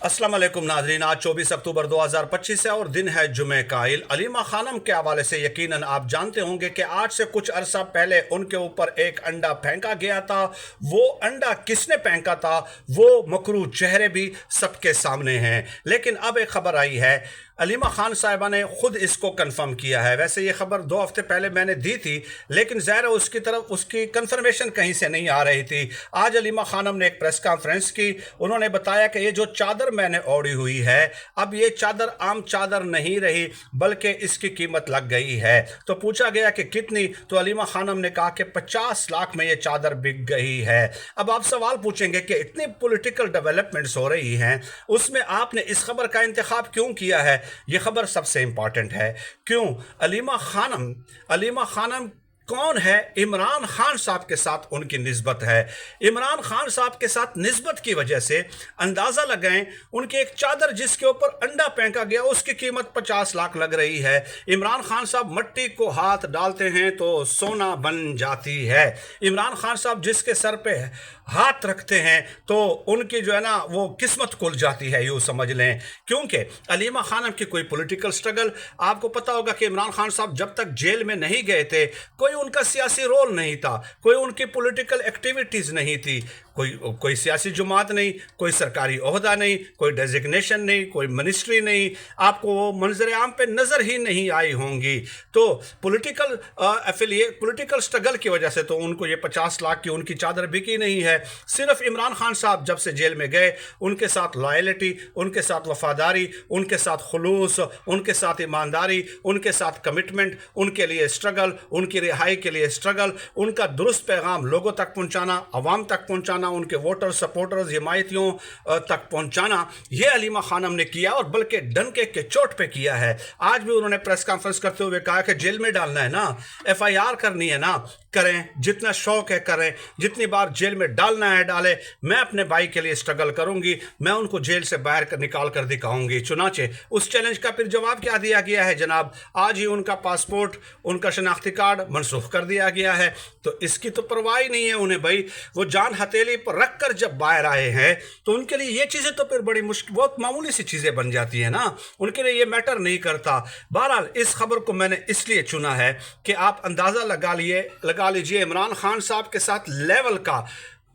अस्सलाम वालेकुम नाज़रीन। आज 24 अक्टूबर 2025 है और दिन है जुमे का। अलीमा खानम के हवाले से यकीनन आप जानते होंगे कि आज से कुछ अरसा पहले उनके ऊपर एक अंडा फेंका गया था। वो अंडा किसने फेंका था वो मकरू चेहरे भी सबके सामने हैं। लेकिन अब एक खबर आई है, अलीमा खान साहिबा ने खुद इसको कंफर्म किया है। वैसे ये खबर 2 हफ्ते पहले मैंने दी थी, लेकिन ज़ाहिर है उसकी तरफ उसकी कंफर्मेशन कहीं से नहीं आ रही थी। आज अलीमा खानम ने एक प्रेस कॉन्फ्रेंस की। उन्होंने बताया कि ये जो चादर मैंने ओढ़ी हुई है, अब ये चादर आम चादर नहीं रही, बल्कि इसकी कीमत लग गई है। तो पूछा गया कि कितनी, तो अलीमा खानम ने कहा कि 50 लाख में ये चादर बिक गई है। अब आप सवाल पूछेंगे कि इतनी पॉलिटिकल डेवलपमेंट्स हो रही हैं, उसमें आपने इस खबर का इंतखाब क्यों किया है? ये खबर सबसे इंपॉर्टेंट है। क्यों? अलीमा खानम कौन है? इमरान खान साहब के साथ उनकी निस्बत है। इमरान खान साहब के साथ निस्बत की वजह से अंदाज़ा लगाएं, उनकी एक चादर जिसके ऊपर अंडा फेंका गया उसकी कीमत 50 लाख लग रही है। इमरान खान साहब मट्टी को हाथ डालते हैं तो सोना बन जाती है। इमरान खान साहब जिसके सर पे हाथ रखते हैं तो उनकी जो है ना वो किस्मत खुल जाती है, यूँ समझ लें। क्योंकि अलीमा खानम की कोई पॉलिटिकल स्ट्रगल, आपको पता होगा कि इमरान खान साहब जब तक जेल में नहीं गए थे, कोई उनका सियासी रोल नहीं था, कोई उनकी पॉलिटिकल एक्टिविटीज़ नहीं थी, कोई सियासी जुमात नहीं, कोई सरकारी ओहदा नहीं, कोई डेजिग्नेशन नहीं, कोई मिनिस्ट्री नहीं, आपको वो मंजर आम पे नज़र ही नहीं आई होंगी। तो पॉलिटिकल स्ट्रगल की वजह से तो उनको ये 50 लाख की उनकी चादर बिकी नहीं है। सिर्फ इमरान खान साहब जब से जेल में गए, उनके साथ लॉयल्टी, उनके साथ वफादारी, उनके साथ खुलूस, उनके साथ ईमानदारी, उनके साथ कमिटमेंट, उनके लिए स्ट्रगल, उनकी रिहाई के लिए स्ट्रगल, उनका दुरुस्त पैगाम लोगों तक पहुँचाना, अवाम तक पहुँचाना, उनके वोटर सपोर्टर्स हिमायतियों तक पहुंचाना, ये अलीमा खानम ने किया और बल्कि डंके के चोट पे किया है। आज भी उन्होंने प्रेस कॉन्फ्रेंस करते हुए कहा कि जेल में डालना है ना, FIR करनी है ना, करें, जितना शौक है करें, जितनी बार जेल में डालना है डालें। मैं अपने भाई के लिए स्ट्रगल करूंगी, मैं उनको जेल से बाहर निकाल कर दिखाऊंगी। चुनाचे उस चैलेंज का फिर जवाब क्या दिया गया है जनाब? आज ही उनका पासपोर्ट, उनका शनाख्ती कार्ड मनसूख कर दिया गया है। तो इसकी तो परवाह ही नहीं है उन्हें भाई। वो जान हथेली पर रख कर जब बाहर आए हैं तो उनके लिए ये चीज़ें तो फिर बड़ी मुश्किल, बहुत मामूली सी चीज़ें बन जाती हैं ना, उनके लिए ये मैटर नहीं करता। बहरहाल इस खबर को मैंने इसलिए चुना है कि आप अंदाज़ा लगा लीजिए इमरान खान साहब के साथ लेवल का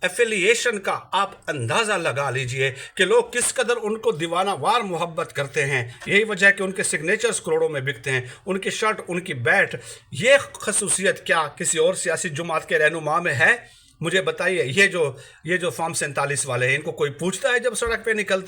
एफिलिएशन का आप अंदाज़ा लगा लीजिए कि लोग किस कदर उनको दीवाना वार मोहब्बत करते हैं। यही वजह है कि उनके सिग्नेचर्स करोड़ों में बिकते हैं, उनकी शर्ट, उनकी बैट। ये खसूसियत क्या किसी और सियासी जुमात के रहनुमा में है? मुझे बताइए। ये जो फॉर्म 47 वाले हैं, इनको कोई पूछता है जब सड़क पे निकलते